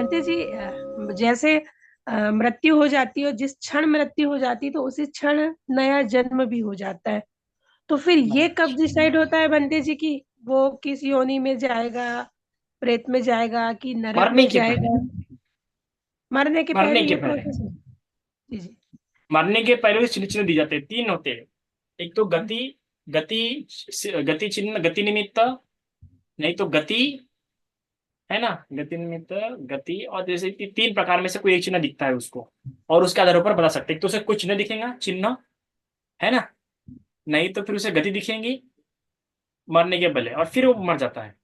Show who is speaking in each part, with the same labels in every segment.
Speaker 1: बनते जी जैसे मृत्यु हो जाती है, जिस क्षण मृत्यु हो जाती है तो उसी क्षण नया जन्म भी हो जाता है। तो फिर ये कब
Speaker 2: अच्छा।
Speaker 1: डिसाइड होता है बनते जी की वो किस योनि में जाएगा, प्रेत में जाएगा कि नरक
Speaker 2: मरने
Speaker 1: में
Speaker 2: के पहले।
Speaker 1: जाएगा? मरने के
Speaker 2: मरने
Speaker 1: पहले
Speaker 2: के
Speaker 1: ये
Speaker 2: पहले।
Speaker 1: प्रोसेस है। जी जी।
Speaker 2: मरने के पहले भी चिन्ह चिन्ह दी जाते हैं, तीन होते हैं। एक तो गति, गति, गति चिन्ह, गति निमित्त, नहीं तो गति, है ना, गति निमित्त, गति, और जैसे कि तीन प्रकार में से कोई एक चिन्ह दिखता है उसको, और उसके आधार पर बता सकते हैं। एक तो उसे कोई चिन्ह दिखेगा, चिन्ह, है ना, नहीं तो फिर उसे गति दिखेंगी मरने के पहले, और फिर वो मर जाता है।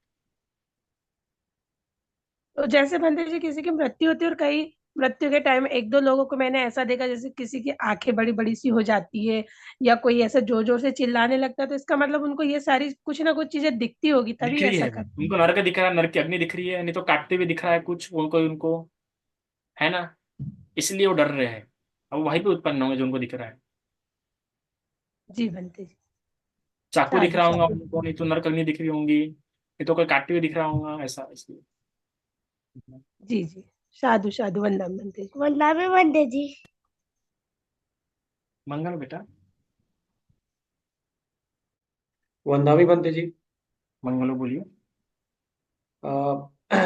Speaker 1: तो जैसे बनते जी किसी की मृत्यु होती है, और कई मृत्यु के टाइम एक दो लोगों को मैंने ऐसा देखा जैसे किसी की आंखें बड़ी बड़ी सी हो जाती है, या कोई ऐसे जोर जोर से चिल्लाने लगता है, तो इसका मतलब उनको ये सारी कुछ ना कुछ चीजें दिखती होगी
Speaker 2: दिख
Speaker 1: तभी
Speaker 2: रही
Speaker 1: ऐसा
Speaker 2: है,
Speaker 1: करते हैं।
Speaker 2: उनको नरक दिख रहा है, नरक की अग्नि दिख रही है, नहीं तो काटते हुए दिख रहा है कुछ उनको उनको, है ना, इसलिए वो डर रहे हैं। अब वहीं पे उत्पन्न होंगे जो उनको दिख रहा है।
Speaker 1: जी बनते जी।
Speaker 2: चाकू दिख
Speaker 1: साधु
Speaker 2: रहा होगा
Speaker 1: साधु।
Speaker 2: उनको, नहीं तो नरक अग्नि दिख रही होंगी, नहीं तो कोई काटते हुए दिख रहा होगा, ऐसा इसलिए।
Speaker 1: जी जी। साधु साधु, वंदन बनते जी। वंदना भी बनते जी।
Speaker 2: मंगल बेटा।
Speaker 3: वंदा भी बनते जी।
Speaker 2: मंगलो बोलिए।
Speaker 3: अ,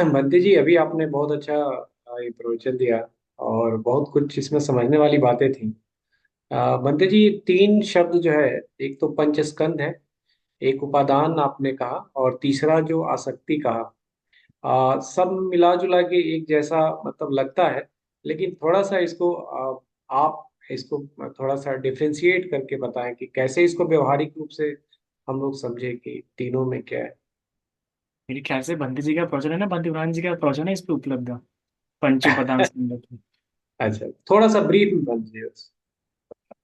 Speaker 3: बंटी जी, अभी आपने बहुत अच्छा ये प्रवचन दिया और बहुत कुछ इसमें समझने वाली बातें थी। बंटी जी, तीन शब्द जो है, एक तो पंचस्कंध है, एक उपादान आपने कहा, और तीसरा जो आसक्ति कहा। सब मिला जुला के एक जैसा मतलब लगता है, लेकिन थोड़ा सा इसको आप इसको थोड़ा सा डिफरेंशिएट करके बताएं कि कैसे इसको व्यवहारिक रूप से हम लोग समझे कि तीनों में क्या है।
Speaker 2: मेरे ख्याल से बंदी जी का प्रवचन है ना, बंदी पुराण जी का प्रवचन है इस पे उपलब्ध, पंच उपादान स्कंद।
Speaker 3: अच्छा, थोड़ा सा ब्रीफ में बंदिए।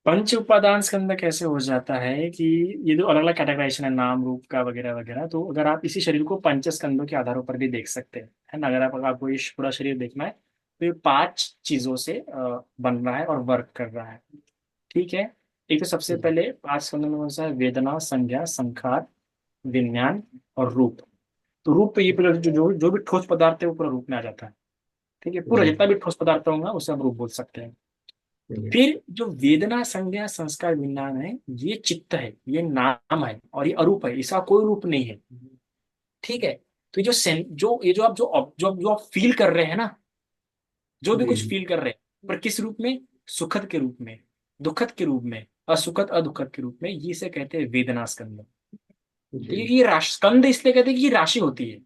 Speaker 2: पंच उपादान स्कंद कैसे हो जाता है कि ये जो अलग अलग कैटेगराइजेशन है नाम रूप का वगैरह वगैरह, तो अगर आप इसी शरीर को पंच स्कंदों के आधारों पर भी देख सकते हैं, है ना। अगर आपको ये पूरा शरीर देखना है तो ये पांच चीजों से बन रहा है और वर्क कर रहा है। ठीक है। एक तो सबसे
Speaker 3: जी
Speaker 2: पहले पांच स्कंदों में कौन सा है, वेदना, संज्ञा, संखार, विज्ञान और रूप। तो रूप पे ये पूरा जो भी ठोस पदार्थ है वो पूरा रूप में आ जाता है। ठीक है, पूरा
Speaker 3: जी
Speaker 2: जितना भी ठोस पदार्थ होगा उसे हम रूप बोल सकते हैं।
Speaker 3: जी
Speaker 2: फिर जो वेदना, संज्ञा, संस्कार, विज्ञान है, ये चित्त है, ये नाम है, और ये अरूप है, इसका कोई रूप नहीं है। ठीक है। तो ये जो जो ये जो आप जो आप फील कर रहे हैं ना, जो भी
Speaker 3: जी
Speaker 2: कुछ फील कर रहे हैं, पर किस रूप में, सुखद के रूप में, दुखद के रूप में, असुखद अदुखद के रूप में, ये से कहते हैं वेदना स्कंद।
Speaker 3: जी
Speaker 2: ठीक है, ये राशि स्कंद इसलिए कहते हैं कि ये राशि होती है।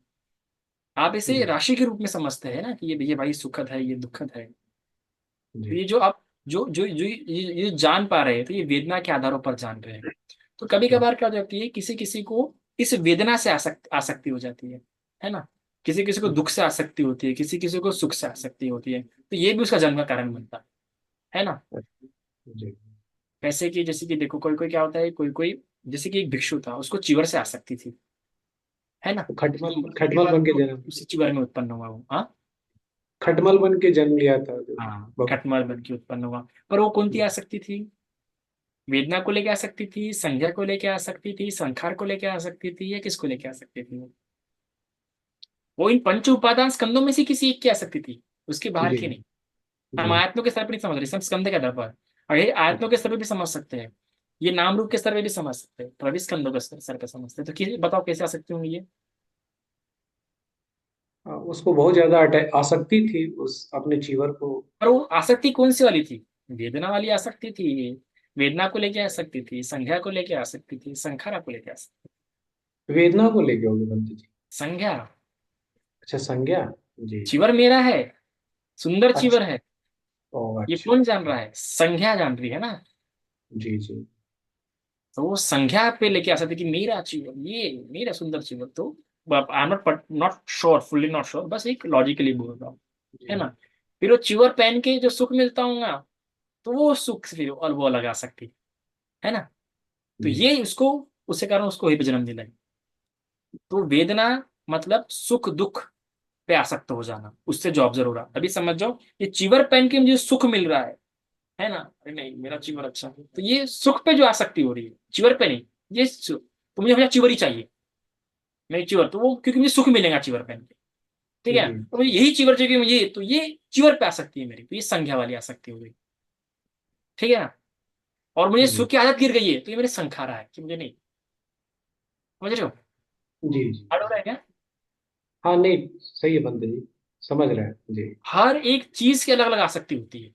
Speaker 2: आप इसे
Speaker 3: जी
Speaker 2: राशि के रूप में समझते हैं ना, कि ये भाई सुखद है, ये दुखद है। तो
Speaker 3: जी
Speaker 2: ये जो आप जो ये जान पा रहे हैं, तो ये वेदना के आधारों पर जान रहे हैं। तो कभी कभार क्या हो जाती है, किसी किसी को इस वेदना से आसक्ति हो जाती है ना। किसी किसी को दुख से आसक्ति होती है, किसी किसी को सुख से आसक्ति होती है, तो ये भी उसका जन्म का कारण बनता है ना।
Speaker 3: जी।
Speaker 2: कैसे कि जैसे कि देखो, कोई कोई क्या होता है, कोई कोई, जैसे कि एक भिक्षु था, उसको चीवर से आसक्ति थी, है ना।
Speaker 3: तो खटमल
Speaker 2: तो कभी
Speaker 3: खटमल
Speaker 2: कभार
Speaker 3: बन के
Speaker 2: वो
Speaker 3: जन्म
Speaker 2: उसी चीवर में उत्पन्न हुआ वो, हाँ।
Speaker 3: खटमल बन के जन्म लिया था जो
Speaker 2: हाँ,
Speaker 3: बहुत।
Speaker 2: खटमल बन के उत्पन्न हुआ। पर वो कौन सी आसक्ति थी, वेदना को लेके आ सकती थी, संज्ञा को लेके आ सकती थी, संखार को लेके आ सकती थी, या किसको लेके आ सकती थी वो इन पंच उपादान स्कंदों में से किसी एक की आ सकती थी, उसके बाहर
Speaker 3: जी
Speaker 2: की नहीं। हम
Speaker 3: जी।
Speaker 2: आयतनों के स्तर पर नहीं समझ रहे, सब स्कंद के आधार पर। और ये आयतनों के स्तर पर भी समझ सकते हैं, ये नाम रूप के स्तर पर भी समझ सकते हैं, प्रवि स्कंदों के स्तर पर समझते हैं। तो बताओ कैसे आ सकती होंगी ये।
Speaker 3: उसको बहुत ज्यादा आसक्ति थी उस अपने चीवर को।
Speaker 2: पर वो आसक्ति कौन सी वाली थी, वेदना वाली आसक्ति थी, वेदना को लेके आ सकती थी, संज्ञा को लेके आ सकती थी, संखारा को लेके आ सकती
Speaker 3: वेदना को लेके होगी बंटी जी।
Speaker 2: थी। संज्ञा,
Speaker 3: अच्छा, संज्ञा। जी।
Speaker 2: चीवर मेरा है, सुंदर चीवर
Speaker 3: अच्छा।
Speaker 2: है,
Speaker 3: ओ
Speaker 2: ये
Speaker 3: अच्छा।
Speaker 2: कौन जान रहा है, संज्ञा जान रही है ना।
Speaker 3: जी जी
Speaker 2: तो वो संज्ञा पे लेके आ सकते कि मेरा चीवर, ये मेरा सुंदर चीवर। तो I am not not sure, fully not sure, बस एक लॉजिकली बोल रहा हूँ, है
Speaker 3: जी
Speaker 2: ना। फिर वो चीवर पहन के जो सुख मिलता होगा, तो वो सुख फिर और वो लगा सकती है ना। तो
Speaker 3: जी
Speaker 2: ये उसको, उसके कारण उसको वही पे जन्म दिला। तो वेदना मतलब सुख दुख पे आसक्त हो जाना, उससे जो ऑब्जर्व हो रहा, अभी समझ जाओ, ये चीवर पहन के मुझे सुख मिल रहा है ना, अरे नहीं मेरा चीवर अच्छा है, तो ये सुख पे जो आसक्ति हो रही है, चीवर पे नहीं। तो मुझे हमेशा चीवर ही चाहिए, नहीं चीवर, तो वो क्योंकि मुझे सुख मिलेगा चीवर पहन के, ठीक है,
Speaker 3: जी
Speaker 2: तो मुझे यही चीवर चाहिए मुझे, तो ये चीवर पे आ सकती है मेरी, तो ये संज्ञा वाली आ सकती हो गई। ठीक है ना। और मुझे
Speaker 3: जी
Speaker 2: सुख की आदत गिर गई है, तो ये मेरे संखारा है कि मुझे नहीं। समझ रहे हो,
Speaker 3: जी जी।
Speaker 2: हार्ड हो रहा है क्या?
Speaker 3: हाँ नहीं, सही है बंदे जी, समझ रहे हैं जी।
Speaker 2: हर एक चीज की अलग अलग आसक्ति होती है।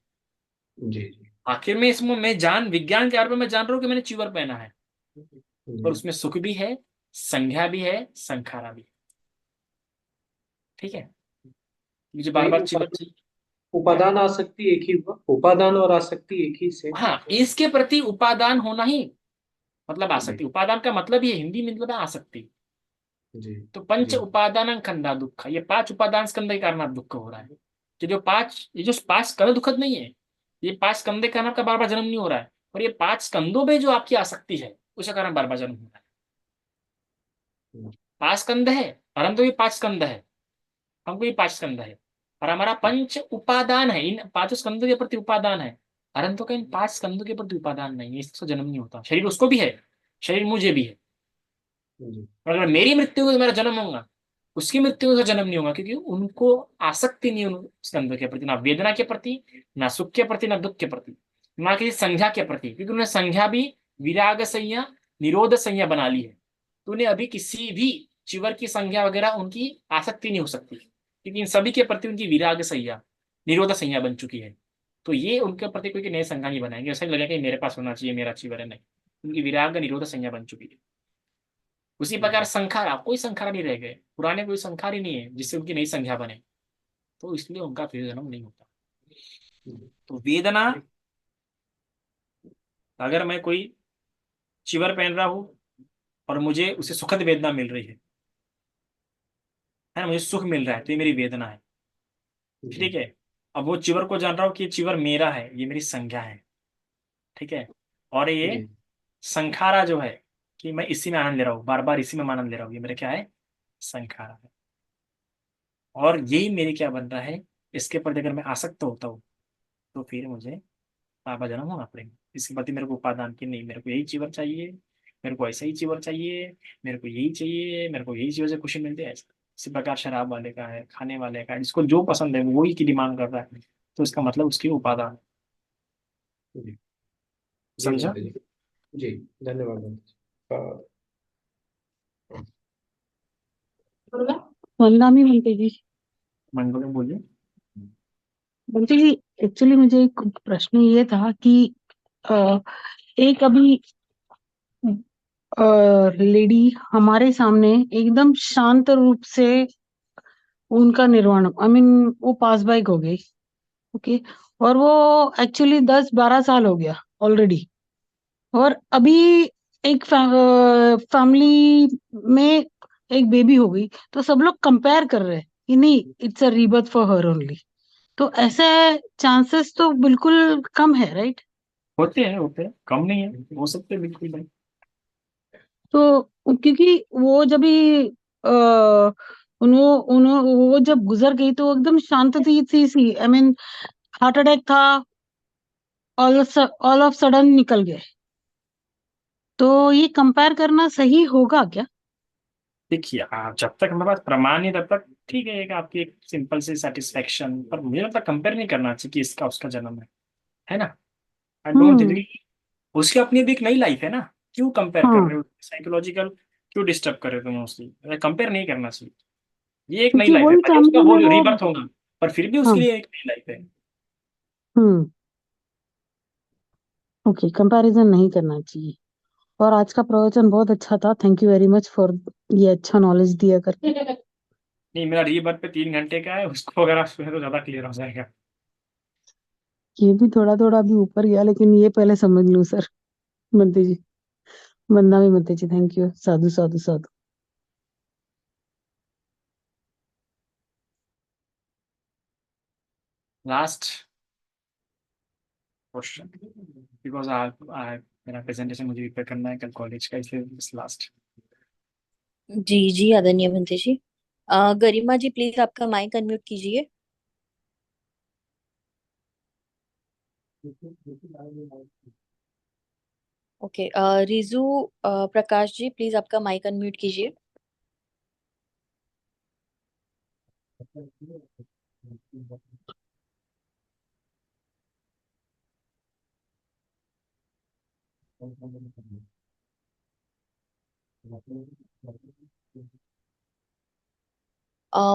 Speaker 3: जी जी
Speaker 2: आखिर में इसमें मैं जान विज्ञान के आधार पर मैं जान रहा हूँ कि मैंने चीवर पहना है, पर
Speaker 3: जी।
Speaker 2: उसमें सुख भी है, संज्ञा भी है, संखारा भी है। ठीक है, मुझे
Speaker 3: तो
Speaker 2: बार
Speaker 3: ये
Speaker 2: बार चीवर चाहिए। क्या?
Speaker 3: उपादान आसक्ति एक ही हुआ, उपादान और आसक्ति एक ही सेम।
Speaker 2: हाँ, इसके प्रति उपादान होना ही मतलब
Speaker 3: जी
Speaker 2: आसक्ति। उपादान का मतलब ही है, हिंदी में मतलब है आसक्ति।
Speaker 3: जी
Speaker 2: तो पंच
Speaker 3: जी
Speaker 2: उपादान खंडा दुख, ये 5 उपादान स्कंद के कारण आप दुख हो रहा है। कि जो 5, ये जो 5 स्कंद दुखद नहीं है, ये 5 स्कंद के कारण आपका बार बार जन्म नहीं हो रहा है, और ये 5 स्कंदों में जो आपकी आसक्ति है उसके कारण बार बार जन्म हो रहा है। 5 स्कंद है, और हम तो ये 5 स्कंद है, हमको ये 5 स्कंद है, और हमारा पंच उपादान है, इन 5 स्कंदों के प्रति उपादान है। परंतु का इन 5 स्कंदों के प्रति उपादान नहीं है, इससे जन्म नहीं होता। शरीर उसको भी है, शरीर मुझे भी है,
Speaker 3: जी
Speaker 2: और अगर मेरी मृत्यु हो तो मेरा जन्म होगा, उसकी मृत्यु हो तो जन्म नहीं होगा, क्योंकि उनको आसक्ति नहीं उन स्कंदों के प्रति, ना वेदना के प्रति, ना सुख के प्रति, ना दुख के प्रति, ना किसी संज्ञा के प्रति, क्योंकि उन्होंने संज्ञा भी विराग संज्ञा, निरोध संज्ञा बना ली है। तो उन्हें अभी किसी भी चिवर की संज्ञा वगैरह उनकी आसक्ति नहीं हो सकती, क्योंकि इन सभी के प्रति उनकी विराग संज्ञा, निरोध संज्ञा बन चुकी है। तो ये उनके प्रति कोई नए संज्ञा नहीं बनाएंगे, ऐसा नहीं लगेगा कि मेरे पास होना चाहिए मेरा चिवर है, नहीं, उनकी विराग निरोध संज्ञा बन चुकी है। उसी प्रकार
Speaker 3: जी
Speaker 2: संखारा, कोई संखारा नहीं रह गए, पुराने कोई संखार ही नहीं है जिससे उनकी नई संज्ञा बने, तो इसलिए उनका फिर जन्म नहीं होता।
Speaker 3: जी।
Speaker 2: तो वेदना,
Speaker 3: एक-
Speaker 2: अगर मैं कोई चिवर पहन रहा हूं और मुझे उसे सुखद वेदना मिल रही है ना, मुझे सुख मिल रहा है, तो ये मेरी वेदना है।
Speaker 3: जी
Speaker 2: ठीक है, अब वो चिवर को जान रहा हूँ कि ये चिवर मेरा है, ये मेरी संज्ञा है। ठीक है, और ये
Speaker 3: जी
Speaker 2: संखारा जो है कि मैं इसी में आनंद ले रहा हूँ, बार बार इसी में आनंद ले रहा हूँ, ये मेरा क्या है, संखारा है। और यही मेरे क्या बन रहा है, इसके प्रति अगर मैं आसक्त होता हूँ तो फिर मुझे पापा जन्म होना पड़ेगा। इसके प्रति मेरे को उपादान की नहीं, मेरे को यही चीवर चाहिए, मेरे को ऐसा ही चीवर चाहिए, मेरे को यही चाहिए, मेरे को यही चीज़ों से खुशी मिलती है, ऐसा। इसी प्रकार शराब वाले का है, खाने वाले का है, जिसको जो पसंद है वो वही की डिमांड कर रहा है, तो इसका मतलब उसकी उपादान है।
Speaker 3: जी जी
Speaker 2: समझा?
Speaker 3: बंदे जी। जी धन्यवाद बंदे जी।
Speaker 4: वंदना भी बनते जी।
Speaker 2: मंगल में बोलिए।
Speaker 4: बनते जी, एक्चुअली मुझे एक प्रश्न ये था कि अ, एक अभी लेडी हमारे सामने एकदम शांत रूप से उनका निर्वाण, आई मीन वो पास बाय हो गई। ओके, और वो एक्चुअली 10-12 साल हो गया ऑलरेडी। और अभी एक फैमिली में एक बेबी हो गई, तो सब लोग कंपेयर कर रहे हैं कि नहीं, it's a rebirth for her only. तो ऐसे चांसेस तो बिल्कुल कम है, राइट?
Speaker 2: होते हैं, कम नहीं है, हो सकते हैं बिल्कुल भाई।
Speaker 4: तो क्योंकि वो जब भी आ, उन्हों उन्हों वो जब गुजर गई तो एकदम शांत थी आई मीन हार्ट अटैक था, ऑल ऑफ सडन निकल गए। तो ये कंपेयर करना सही होगा क्या?
Speaker 2: देखिए, आप जब तक हमारे पास प्रमाण नहीं तब तक ठीक है, एक आपकी एक सिंपल सी सेटिस्फेक्शन, पर मुझे लगता है कंपेयर नहीं करना चाहिए कि इसका उसका जन्म है ना। I don't
Speaker 4: hmm.
Speaker 2: थिंक, उसकी अपनी भी एक नई लाइफ है ना, क्यों कंपेयर कर
Speaker 4: हाँ,
Speaker 2: रहे हो, साइकोलॉजिकल क्यों डिस्टर्ब कर रहे हो तुम उसकी, कंपेयर नहीं करना चाहिए। ये एक नई
Speaker 4: क्योंकि
Speaker 2: लाइफ है,
Speaker 4: वही
Speaker 2: भले उसका
Speaker 4: फैमिली
Speaker 2: हो
Speaker 4: में वो।
Speaker 2: रीबर्थ होगा, पर फिर भी उसके
Speaker 4: हाँ।
Speaker 2: लिए एक नई लाइफ है।
Speaker 4: हम्म। ओके, कंपैरिजन नहीं करना चाहिए। और आज का प्रवचन बहुत अच्छा था, thank you very much for ये अच्छा नॉलेज दिया करके।
Speaker 2: नहीं, मेरा रीबर्थ पे 3 घंटे का है, उसको अगर आप सुने तो ज्यादा क्लियर हो जाएगा।
Speaker 4: ये भी थोड़ा थोड़ा अभी ऊपर गया, लेकिन ये पहले समझ लूं सर। मनते जी, वंदना भी मनते जी, थैंक यू, साधु साधु साधु।
Speaker 2: लास्ट क्वेश्चन, बिकॉज आई मेरा प्रेजेंटेशन मुझे प्रिपेयर करना है कल कॉलेज का, इसलिए लास्ट।
Speaker 5: जी जी आदरणीय भंते जी। गरिमा जी प्लीज आपका माइक अनम्यूट कीजिए। ओके, रिजू प्रकाश जी प्लीज आपका माइक अनम्यूट कीजिए।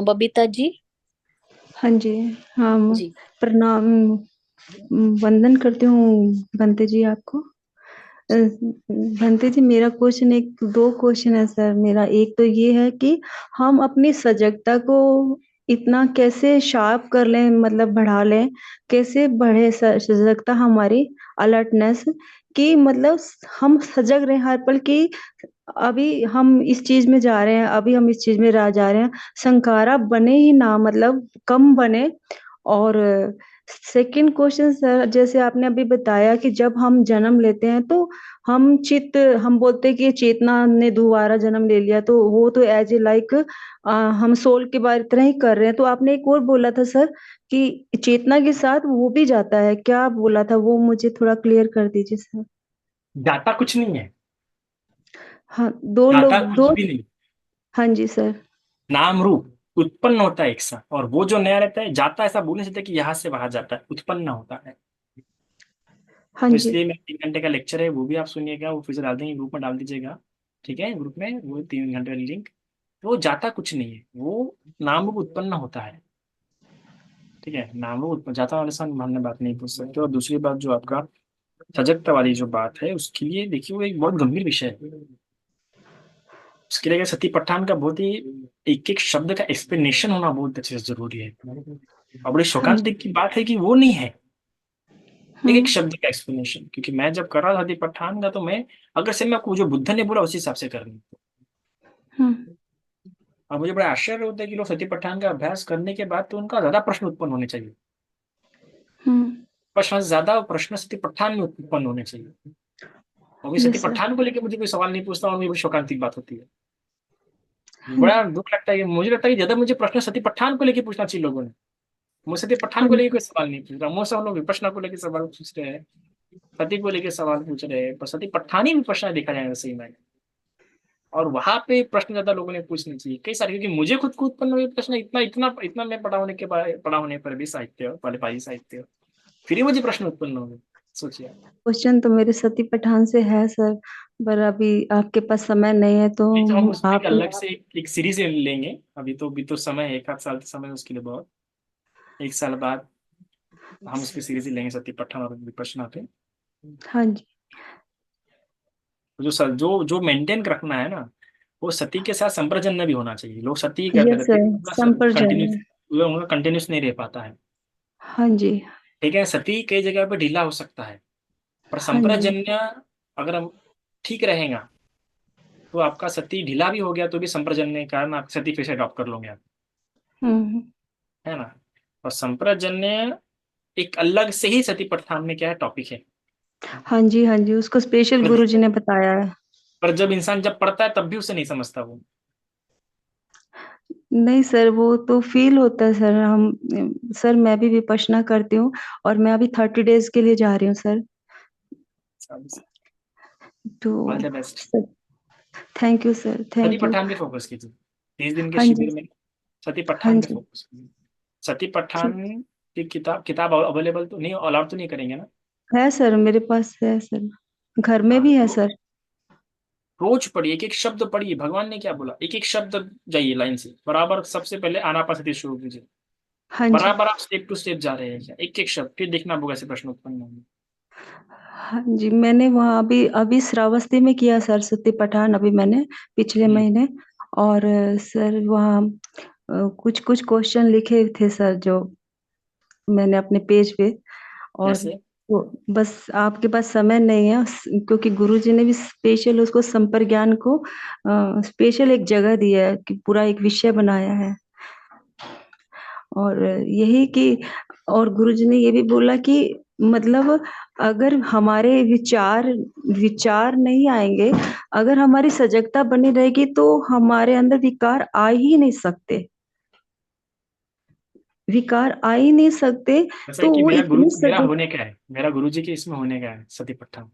Speaker 5: बबीता जी।
Speaker 6: हाँ जी। हाँ
Speaker 5: जी
Speaker 6: प्रणाम। वंदन करती हूँ बंते जी आपको। बंते जी मेरा क्वेश्चन एक दो क्वेश्चन है सर। मेरा एक तो ये है कि हम अपनी सजगता को इतना कैसे शार्प कर लें, मतलब बढ़ा लें, कैसे बढ़े सजगता हमारी, अलर्टनेस, कि मतलब हम सजग रहे हर पल कि अभी हम इस चीज में जा रहे हैं, अभी हम इस चीज में जा रहे हैं, संकारा बने ही ना, मतलब कम बने। और सेकंड क्वेश्चन सर, जैसे आपने अभी बताया कि जब हम जन्म लेते हैं तो हम बोलते हैं कि चेतना ने दोबारा जन्म ले लिया, तो वो तो एज ए लाइक हम सोल के बारे तरह ही कर रहे हैं। तो आपने एक और बोला था सर कि चेतना के साथ वो भी जाता है, क्या बोला था वो मुझे थोड़ा क्लियर कर दीजिए सर।
Speaker 2: जाता कुछ नहीं है,
Speaker 6: हाँ दो
Speaker 2: जाता
Speaker 6: लोग
Speaker 2: कुछ
Speaker 6: दो।
Speaker 2: भी नहीं।
Speaker 6: हाँ जी सर।
Speaker 2: नाम रूप उत्पन्न होता है एक साथ, और वो जो नया रहता है जाता, ऐसा बोल नहीं सकते कि यहाँ से वहां जाता है, उत्पन्न होता है।
Speaker 6: हाँ
Speaker 2: तो
Speaker 6: जी।
Speaker 2: इसलिए मैं 3 घंटे का लेक्चर है वो भी आप सुनिएगा, वो फिर से डाल देंगे ग्रुप में, डाल दीजिएगा। ठीक है, ग्रुप में वो 3 घंटे वाली लिंक। तो वो जाता कुछ नहीं है, वो नाम रूप उत्पन्न होता है। ठीक है, नाम रूप उत्पन्न, जाता वाले साथ हमने बात नहीं पूछ सकते। और दूसरी बात जो आपका सजगता वाली जो बात है, उसके लिए देखिए वो एक बहुत गंभीर विषय है। उसके लिए सती पठान का बहुत ही एक एक शब्द का एक्सप्लेनेशन होना बहुत अच्छे से जरूरी है। और बड़ी
Speaker 6: हाँ जी।
Speaker 2: शोकांतिक की बात है कि वो नहीं है एक एक
Speaker 6: हम्म।
Speaker 2: शब्द का एक्सप्लेनेशन। क्योंकि मैं जब कर रहा था सती पठान का, तो मैं अगर से मैं आपको जो बुद्ध ने बोला उसी हिसाब से कर रही हूँ।
Speaker 6: हम्म।
Speaker 2: और मुझे बड़ा आश्चर्य होता है कि लोग सती पठान का अभ्यास करने के बाद तो उनका ज्यादा प्रश्न उत्पन्न होने चाहिए,
Speaker 6: हम्म।
Speaker 2: प्रश्न से ज्यादा प्रश्न सती पठान में उत्पन्न होने चाहिए। और भी सती
Speaker 6: यस सर।
Speaker 2: पठान को लेकर मुझे कोई सवाल नहीं पूछता, और मुझे बड़ी शोकांतिक बात होती है।
Speaker 6: हाँ
Speaker 2: बड़ा
Speaker 6: जी।
Speaker 2: दुख लगता है कि मुझे लगता है कि ज्यादा मुझे प्रश्न सती पठान को लेकर पूछना चाहिए लोगों ने। मुझसे सती पठान
Speaker 6: हाँ
Speaker 2: को
Speaker 6: जी।
Speaker 2: लेकर कोई सवाल नहीं पूछ रहा, मुझसे हम लोग विपश्यना को लेकर सवाल पूछ रहे हैं, सती को लेकर सवाल पूछ रहे हैं, पर सती पठानी विपश्यना देखा जाएगा सही में। और वहां पे प्रश्न ज्यादा लोगों ने पूछने चाहिए कई सारे, क्योंकि मुझे खुद को उत्पन्न हुए प्रश्न इतना इतना इतना, मैं पढ़ा होने पर भी साहित्य पहले पाली साहित्य, फिर ही मुझे प्रश्न उत्पन्न हो गए। सोचिए आप।
Speaker 6: क्वेश्चन तो मेरे सती पठान से है सर, पर अभी आपके पास समय नहीं है तो
Speaker 2: नहीं तो हम उसमें एक
Speaker 6: आप।
Speaker 2: अलग से एक सीरीज लेंगे। अभी तो समय है, 1 आध साल का समय है उसके लिए बहुत। 1 साल बाद हम उस पर सीरीज लेंगे सती पठान और विपश्यना पे।
Speaker 6: हाँ जी।
Speaker 2: जो जो मेंटेन रखना है ना, वो सती के साथ संप्रजन्य भी होना चाहिए। लोग सती करते
Speaker 6: यस
Speaker 2: रहते
Speaker 6: सर,
Speaker 2: हैं, कंटिन्यूस,
Speaker 6: संप्रजन।
Speaker 2: उनका कंटिन्यूस नहीं रह पाता है।
Speaker 6: हाँ जी।
Speaker 2: ठीक है, सती कई जगह पे ढीला हो सकता है, पर
Speaker 6: हाँ जी।
Speaker 2: संप्रजन्य अगर हम ठीक रहेगा, तो आपका सती ढीला भी हो गया तो भी संप्रजन्य के कारण आप सती फिर से अडॉप्ट कर लोगे आप,
Speaker 6: हम्म।
Speaker 2: है ना। और संप्रजन्य एक अलग से ही सती प्रस्थान में क्या है, टॉपिक है।
Speaker 6: हाँ जी। हाँ जी, उसको स्पेशल
Speaker 2: पर,
Speaker 6: गुरु जी ने बताया है।
Speaker 2: पर जब इंसान जब पढ़ता है तब भी उसे नहीं समझता वो।
Speaker 6: नहीं सर, वो तो फील होता है सर। सर मैं भी विपश्यना करती हूँ और मैं अभी 30 डेज के लिए जा रही हूँ सर।
Speaker 2: ऑल
Speaker 6: तो
Speaker 2: the best.
Speaker 6: Sir, thank you sir,
Speaker 2: Sati
Speaker 6: thank you.
Speaker 2: पठान पे फोकस कीजिए, 30 दिन के
Speaker 6: हाँ जी।
Speaker 2: शिविर में सती
Speaker 6: हाँ
Speaker 2: पठान पे
Speaker 6: जी।
Speaker 2: फोकस कीजिए। सती
Speaker 6: ठीक
Speaker 2: पठान की किताब किताब अवेलेबल तो नहीं, अलाउड तो नहीं करेंगे ना।
Speaker 6: है सर, मेरे पास है सर, घर में
Speaker 2: हाँ
Speaker 6: भी है
Speaker 2: तो
Speaker 6: सर।
Speaker 2: रोज पढ़िए, एक एक शब्द पढ़िए, भगवान ने क्या बोला एक एक शब्द जाइए लाइन से बराबर। सबसे पहले आनापानसति शुरू कीजिए,
Speaker 6: हाँ जी।
Speaker 2: बराबर आप स्टेप टू स्टेप जा रहे हैं क्या, एक एक शब्द, फिर देखना होगा ऐसे प्रश्न उत्पन्न होंगे।
Speaker 6: हाँ जी, मैंने वहाँ अभी अभी श्रावस्ती में किया सरस्वती पठान, अभी मैंने पिछले
Speaker 2: हम्म,
Speaker 6: महीने। और सर वहाँ कुछ कुछ क्वेश्चन लिखे थे सर, जो मैंने अपने पेज पे। और
Speaker 2: जैसे
Speaker 6: वो बस आपके पास समय नहीं है क्योंकि गुरुजी ने भी स्पेशल उसको संप्रज्ञान को स्पेशल एक जगह दिया है कि पूरा एक विषय बनाया है। और यही कि और गुरुजी ने ये भी बोला कि मतलब अगर हमारे विचार विचार नहीं आएंगे, अगर हमारी सजगता बनी रहेगी तो हमारे अंदर विकार आ ही नहीं सकते, विकार आ ही नहीं सकते।
Speaker 2: ऐसा है
Speaker 6: तो
Speaker 2: कि
Speaker 6: वो
Speaker 2: मेरा गुरु,
Speaker 6: इतनी
Speaker 2: मेरा
Speaker 6: सजग।
Speaker 2: होने का है, मेरा गुरु जी के इसमें होने का है सती पठान।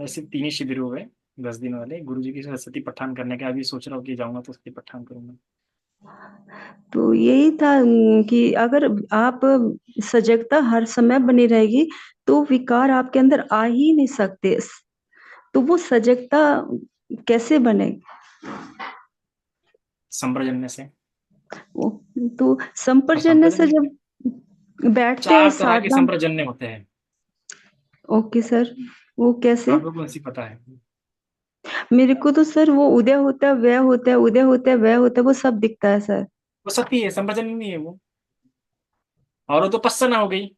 Speaker 2: वैसे 3 ही शिविर हुए 10 दिन वाले, गुरु जी की सती पठान करने का। अभी सोच रहा हूँ कि जाऊंगा तो सती पठान करूंगा।
Speaker 6: तो यही था कि अगर आप सजगता हर समय बनी रहेगी तो विकार आपके अंदर आ ही नहीं सकते। तो वो सजगता कैसे बने?
Speaker 2: संप्रजन्य से।
Speaker 6: वो तो संपर्जन्य से
Speaker 2: संप्रजन्य
Speaker 6: जब बैठते हैं
Speaker 2: 4 तरह के
Speaker 6: साधना।
Speaker 2: संप्रजन्य होते हैं,
Speaker 6: ओके सर, वो कैसे?
Speaker 2: आपको कौन सी पता है?
Speaker 6: मेरे को तो सर वो उदय होता है, व्यय होता है, उदय होता है, व्यय होता है, वो सब दिखता है सर।
Speaker 2: वो सती है, संप्रजन्य नहीं है वो। और वो तो पसना हो गई,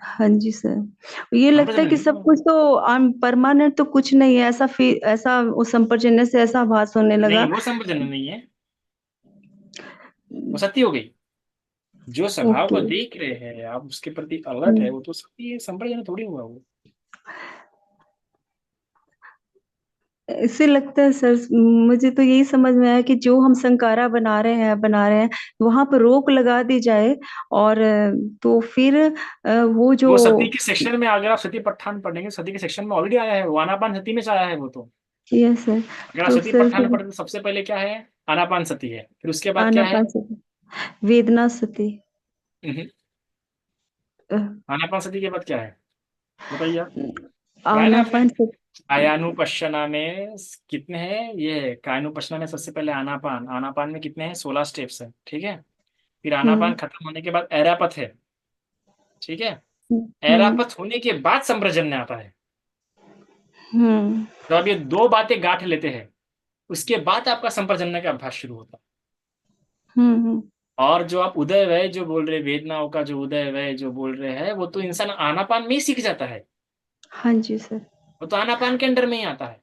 Speaker 6: हाँ जी सर, ये लगता है
Speaker 2: संप्रजन्य
Speaker 6: कि
Speaker 2: नहीं है
Speaker 6: सब
Speaker 2: वो।
Speaker 6: कुछ तो परमानेंट तो कुछ नहीं है, ऐसा वो संपर्जन्य से ऐसा आभास होने
Speaker 2: नहीं,
Speaker 6: लगा।
Speaker 2: वो संप्रजन्य नहीं है, वो सती हो गई। जो स्वभाव
Speaker 6: ओके।
Speaker 2: को देख रहे हैं आप, उसके प्रति अलर्ट है, वो तो सती है, संप्रजन्य थोड़ी हुआ वो।
Speaker 6: इससे लगता है सर, मुझे तो यही समझ में आया कि जो हम संकारा बना रहे हैं वहां पर रोक लगा दी जाए, और तो फिर वो जो।
Speaker 2: वो सती के सेक्शन में, अगर आप सती पट्ठान पढ़ेंगे, सती के सेक्शन में ऑलरेडी आया है वो, आनापान सती में से आया है वो तो।
Speaker 6: Yes sir.
Speaker 2: अगर आप
Speaker 6: तो
Speaker 2: सती
Speaker 6: सर
Speaker 2: पट्ठान
Speaker 6: फिर
Speaker 2: पढ़ते तो सबसे पहले क्या है? आनापान सती है, फिर उसके बाद क्या है?
Speaker 6: आनापान सती, वेदना सती।
Speaker 2: हम्म,
Speaker 6: अ,
Speaker 2: आनापान सती के बाद क्या है, बताइए आप। पढ़ा है ना आपने?
Speaker 6: आनापान सती।
Speaker 2: कायानुपश्यना में कितने हैं? ये कायानुपश्यना में सबसे पहले आनापान, आनापान में कितने हैं? 16 स्टेप्स है, ठीक है। फिर आनापान
Speaker 6: हम्म
Speaker 2: खत्म होने के बाद एरापथ है, ठीक है।
Speaker 6: हम्म
Speaker 2: एरापथ होने के बाद संप्रजन्य आता है।
Speaker 6: हम्म
Speaker 2: तो अब ये 2 बातें गांठ लेते हैं, उसके बाद आपका संप्रजन्य का अभ्यास शुरू होता है।
Speaker 6: हम्म।
Speaker 2: और जो आप उदय व्यय जो बोल रहे, वेदनाओं का जो उदय व्यय जो बोल रहे हैं, वो तो इंसान आनापान में ही सीख जाता है।
Speaker 6: हाँ जी सर।
Speaker 2: वो तो आनापान के अंडर में ही आता है।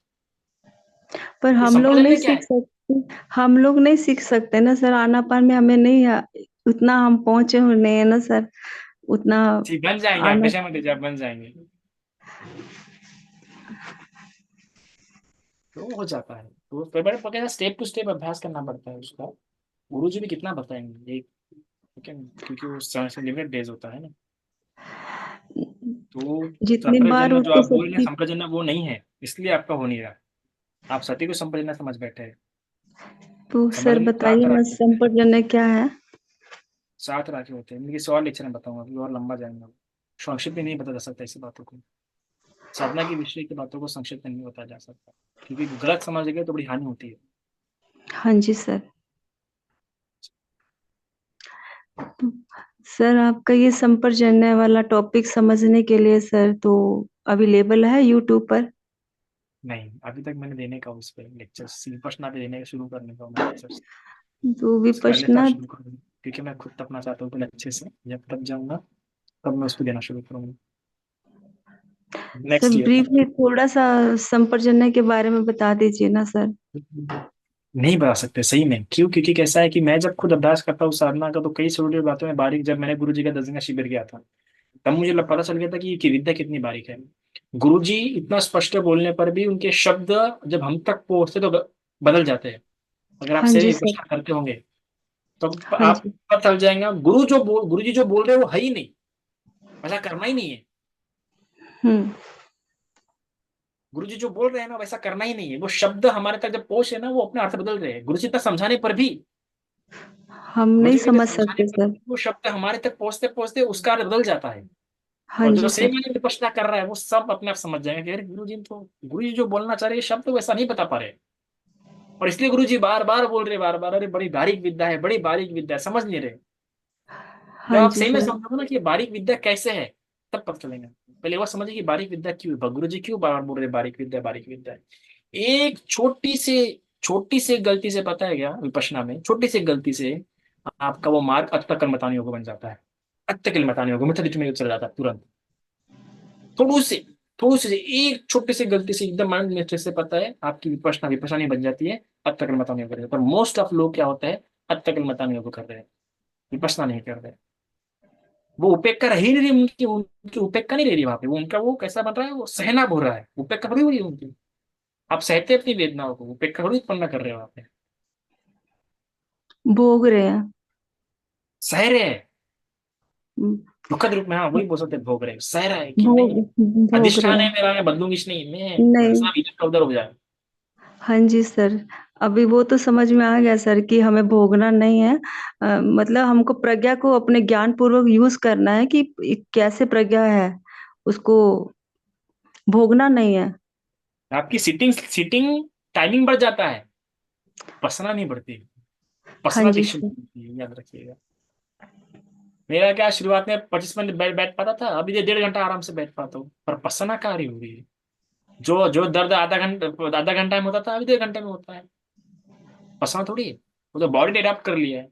Speaker 6: पर
Speaker 2: ये
Speaker 6: हम लोग नहीं
Speaker 2: संप्रजन्य क्या
Speaker 6: सीख
Speaker 2: है?
Speaker 6: सकते, हम लोग नहीं सीख सकते ना सर, आनापान में हमें नहीं उतना हम पहुंचे हुए नहीं है ना सर, उतना
Speaker 2: जी, बन जाएंगे आप,
Speaker 6: आना।
Speaker 2: टेंशन मत लीजिए, आप बन जाएंगे। तो हो जाता है, तो फिर बड़े पकड़े स्टेप टू स्टेप अभ्यास करना पड़ता है उसका। गुरु जी भी कितना बताएंगे ये, ठीक है, क्योंकि वो समय से लिमिटेड डेज होता है ना। तो
Speaker 6: जितनी बार
Speaker 2: संप्रजन्य जो
Speaker 6: उठते
Speaker 2: आप बोल रहे हैं,
Speaker 6: सबकी।
Speaker 2: संप्रजन्य वो नहीं है, इसलिए आपका हो नहीं रहा। आप सती को संप्रजन्य समझ बैठे हैं।
Speaker 6: तो सर
Speaker 2: संप्रजन्य 4
Speaker 6: बताइए
Speaker 2: तरह
Speaker 6: ना,
Speaker 2: के होते हैं,
Speaker 6: संपर्जन्य क्या है?
Speaker 2: 4 तरह के होते हैं। मैं किसी और लेक्चर में बताऊंगा, अभी और लंबा जाएंगे। संक्षिप्त में नहीं बताया जा सकता ऐसी बातों को। साधना के विषय की बातों को संक्षिप्त में नहीं बताया जा सकता, क्योंकि गलत समझ गए तो बड़ी हानि होती है।
Speaker 6: हाँ जी सर। सर आपका ये संपर्जन्य वाला टॉपिक समझने के लिए सर तो अवेलेबल है यूट्यूब पर?
Speaker 2: नहीं, अभी तक मैंने देने का उस पर लेक्चर्स, विपश्यना पे देने का शुरू करने का मैं लेक्चर्स।
Speaker 6: तो
Speaker 2: उससे पहले तो आप
Speaker 6: विपश्यना।
Speaker 2: शुरू कर दूँ, क्योंकि मैं खुद तपना चाहता हूँ पहले अच्छे से। जब तक जाऊंगा तब मैं उसको देना शुरू करूंगा
Speaker 6: सर
Speaker 2: नेक्स्ट
Speaker 6: ब्रीफली
Speaker 2: ईयर।
Speaker 6: थोड़ा सा संपर्जन्य के बारे में बता दीजिए ना सर।
Speaker 2: नहीं बता सकते सही में, क्यों? क्योंकि कैसा है कि मैं जब खुद अभ्यास करता हूँ साधना का, तो कई छोटी बातों में बारीक, जब मैंने गुरु जी का 10 दिन का शिविर किया था, तब मुझे पता चल गया था कि ये विद्या कितनी बारीक है। गुरु जी इतना स्पष्ट बोलने पर भी उनके शब्द जब हम तक पहुंचते तो बदल जाते हैं। अगर आप
Speaker 6: हाँ
Speaker 2: सही
Speaker 6: जी सर।
Speaker 2: विपश्यना करते होंगे तो
Speaker 6: हाँ
Speaker 2: आप
Speaker 6: जी।
Speaker 2: पता चल जाएगा, गुरु जी जो बोल रहे हैं वो है ही नहीं, वैसा करना ही नहीं है।
Speaker 6: हम्म।
Speaker 2: गुरु जी जो बोल रहे हैं ना, वैसा करना ही नहीं है। वो शब्द हमारे तक जब पहुंचे ना, वो अपने अर्थ बदल रहे हैं। गुरु जी तक समझाने पर भी,
Speaker 6: हम
Speaker 2: गुरु
Speaker 6: नहीं
Speaker 2: जी के तक
Speaker 6: समझ
Speaker 2: समझाने
Speaker 6: सकते
Speaker 2: पर
Speaker 6: सर।
Speaker 2: भी वो शब्द हमारे तक पहुंचते पहुंचते उसका अर्थ बदल जाता है।
Speaker 6: हाँ
Speaker 2: और जो
Speaker 6: जी
Speaker 2: सही
Speaker 6: सर।
Speaker 2: मायने में विपश्यना कर रहा है, वो सब अपने आप समझ जाएंगे कि अरे गुरु जी जो बोलना चाह रहे हैं शब्द वैसा नहीं बता पा रहे। और इसलिए गुरु जी बार बार बोल रहे, बार बार, अरे बड़ी बारीक विद्या है, बड़ी बारीक विद्या है, समझ नहीं रहे। जब
Speaker 6: हाँ
Speaker 2: आप
Speaker 6: जी
Speaker 2: सही में
Speaker 6: सर।
Speaker 2: समझोगे ना कि ये बारीक विद्या कैसे है, तब पता चलेगा। पहले वो समझिए कि बारीक विद्या क्यों है, गुरु जी क्यों बार बार बोल रहे बारीक विद्या, बारीक विद्या है। एक छोटी से गलती से, पता है क्या, विपश्यना में छोटी सी गलती से आपका वो मार्ग अत्त कर्मतान योग बन जाता है। अत्त कर्मतान योग मिथ्या दृष्टि में चला जाता है तुरंत। थोड़ी सी थोड़ी सी एक छोटी सी गलती से एकदम माइंड मिस्टेक से, पता है, आपकी विपश्यना विपश्यना नहीं बन जाती है, अत्त कर्मतान योग कर जाता है। पर मोस्ट ऑफ लोग क्या होता है, अत्त कर्मतान योग कर रहे हैं, विपश्यना नहीं कर रहे। वो उपेक्षा रह ही नहीं रही उनकी, उनकी उपेक्षा नहीं रह रही वहां पे। वो उनका वो कैसा बन रहा है, वो सहना हो रहा है, उपेक्षा थोड़ी हो रही है उनकी। आप सहते अपनी वेदनाओं को, उपेक्षा थोड़ी उत्पन्न कर रहे हो, आप
Speaker 6: भोग रहे हैं।
Speaker 2: सह रहे हैं।
Speaker 6: हम्म,
Speaker 2: दुखद रूप में, हाँ वही बोल सकते हैं, भोग रहे हैं, सह रहा है कि नहीं,
Speaker 6: भोग भोग रहे
Speaker 2: अधिष्ठान है
Speaker 6: हैं।
Speaker 2: मेरा, मैं बदलूंगी नहीं, मैं
Speaker 6: नहीं।
Speaker 2: सब इधर का उधर हो जाए।
Speaker 6: हाँ जी सर। अभी वो तो समझ में आ गया सर कि हमें भोगना नहीं है। मतलब हमको प्रज्ञा को अपने ज्ञान पूर्वक यूज करना है कि कैसे प्रज्ञा है, उसको भोगना नहीं है।
Speaker 2: आपकी सिटिंग सिटिंग टाइमिंग बढ़ जाता है, पसना नहीं बढ़ती,
Speaker 6: हाँ
Speaker 2: पसना
Speaker 6: जी
Speaker 2: दिक्कत
Speaker 6: सर।
Speaker 2: होती है, याद रखिएगा। मेरा क्या, शुरुआत में 25 मिनट बैठ पाता था, अभी ये 1.5 घंटा आराम से बैठ पाता हूँ, पर पसना कार्य हो रही है। जो जो दर्द आधा घंटा में होता था, अभी 1.5 घंटे में होता है। पसना थोड़ी है, वो तो बॉडी ने अडाप्ट कर लिया है।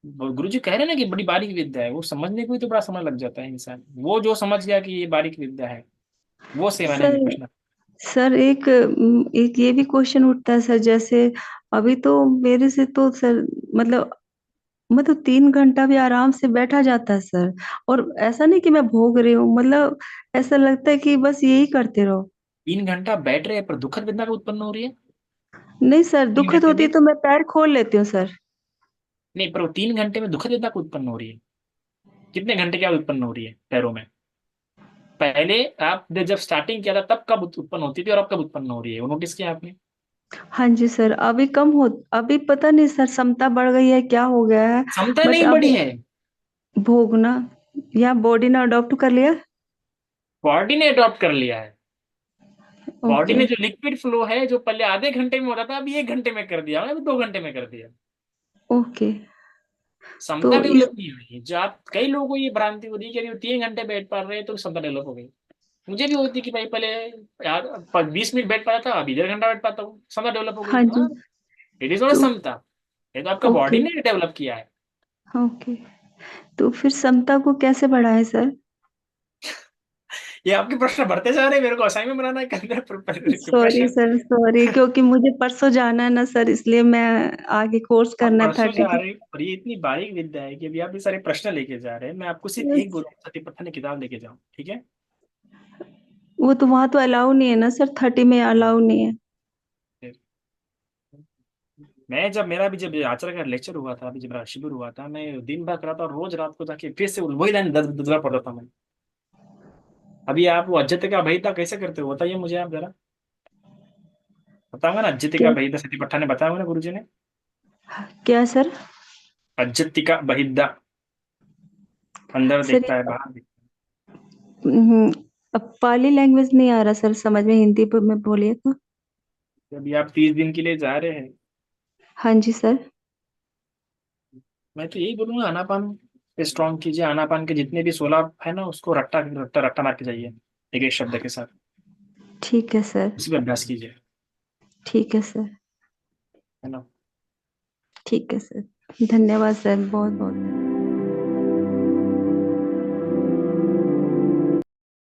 Speaker 2: गुरु जी कह रहे हैं ना कि बड़ी बारीक विद्या है, वो समझने को ही तो बड़ा समय लग जाता है इंसान। वो जो समझ गया कि ये बारीक विद्या है, वो सेवा
Speaker 6: सर
Speaker 2: नहीं प्रश्न।
Speaker 6: सर एक ये भी क्वेश्चन उठता है सर, जैसे अभी तो मेरे से तो सर मतलब 3 घंटा भी आराम से बैठा जाता है सर। और ऐसा नहीं कि मैं भोग रही हूँ, मतलब ऐसा लगता है कि बस यही करते रहो।
Speaker 2: 3 घंटा बैठ रहे हैं पर दुखद वेदना भी उत्पन्न हो रही है।
Speaker 6: नहीं सर,
Speaker 2: तीन
Speaker 6: दुखद
Speaker 2: घंटे
Speaker 6: होती
Speaker 2: में
Speaker 6: तो मैं पैर खोल लेती हूँ सर।
Speaker 2: नहीं, पर वो 3 घंटे में दुखद वेदना उत्पन्न हो रही है। कितने घंटे क्या उत्पन्न हो रही है पैरों में? पहले आपने जब स्टार्टिंग किया था तब कब उत्पन्न होती थी और अब कब उत्पन्न हो रही है, वो नोटिस किया आपने?
Speaker 6: हाँ जी सर, अभी पता नहीं सर, क्षमता बढ़ गई है, क्या हो गया है।
Speaker 2: क्षमता
Speaker 6: बस
Speaker 2: नहीं
Speaker 6: अब
Speaker 2: बढ़ी है,
Speaker 6: भोगना या बॉडी ने अडॉप्ट कर लिया।
Speaker 2: बॉडी ने अडॉप्ट कर लिया है। Body
Speaker 6: okay.
Speaker 2: ने जो लिक्विड फ्लो है, जो पहले आधे घंटे में होता था, अभी 1 घंटे में कर दिया, अभी 2 घंटे में कर दिया।
Speaker 6: ओके।
Speaker 2: क्षमता
Speaker 6: तो इस
Speaker 2: डेवलप नहीं हुई। जो आप, कई लोगों को ये भ्रांति होती है कि अभी वो 3 घंटे बैठ पा रहे हैं तो क्षमता डेवलप हो गई। मुझे भी होती कि भाई पहले यार 20 मिनट बैठ पाता था, अभी 1.5 घंटा बैठ पाता हूँ, क्षमता डेवलप हो गई।
Speaker 6: हाँ जी।
Speaker 2: हाँ, इट इज नॉट
Speaker 6: तो
Speaker 2: क्षमता, ये तो आपका
Speaker 6: ओके।
Speaker 2: बॉडी ने डेवलप किया है।
Speaker 6: ओके। तो फिर क्षमता को कैसे बढ़ाएं सर?
Speaker 2: ये आपके प्रश्न बढ़ते जा रहे हैं, मेरे को असाइनमेंट बनाना है करना है
Speaker 6: सॉरी
Speaker 2: प्रिपरेशन।
Speaker 6: सर, सॉरी, क्योंकि मुझे परसों जाना है ना सर, इसलिए मैं आगे कोर्स
Speaker 2: आप
Speaker 6: करना था,
Speaker 2: परसों जा
Speaker 6: ठीक है।
Speaker 2: रहे हो और ये इतनी बारीक विद्या है कि अभी आप ये सारे प्रश्न लेके जा रहे हैं। मैं आपको सिर्फ एक
Speaker 6: Yes।
Speaker 2: बोलूँ, सतीपट्ठन की किताब लेके जाऊँ, ठीक है?
Speaker 6: वो तो वहां तो अलाउ नहीं है ना सर, 30 में अलाउ नहीं है।
Speaker 2: मैं जब मेरा भी जब आचार्य का लेक्चर हुआ था, अभी जब मेरा शिविर हुआ था, मैं दिन भर करा था और रोज रात को जाके फिर से वही लाइन 10 बार पढ़ता था मैं। अभी आप वो अज्जति का भेद कैसे करते हो बताइए मुझे आप जरा। बताऊंगा ना, अज्जति का
Speaker 6: क्या?
Speaker 2: भेद सतीपट्ठन ने बताया ना गुरु जी ने।
Speaker 6: क्या सर?
Speaker 2: अज्जति का बहिद्दा, अंदर
Speaker 6: सर
Speaker 2: देखता है बाहर देखता
Speaker 6: अब पाली लैंग्वेज नहीं आ रहा सर समझ में, हिंदी में बोलिए तो।
Speaker 2: है। अभी आप 30 दिन के लिए जा रहे हैं,
Speaker 6: हाँ जी सर।
Speaker 2: मैं तो यही बोलूंगा, आनापान पे स्ट्रॉन्ग कीजिए। आनापान के जितने भी 16 है ना, उसको रट्टा रट्टा रट्टा मार के जाइए, एक एक शब्द के साथ।
Speaker 6: ठीक है सर।
Speaker 2: उसी पर अभ्यास कीजिए,
Speaker 6: ठीक है सर।
Speaker 2: है ना?
Speaker 6: ठीक है सर। धन्यवाद सर, बहुत बहुत धन्यवाद।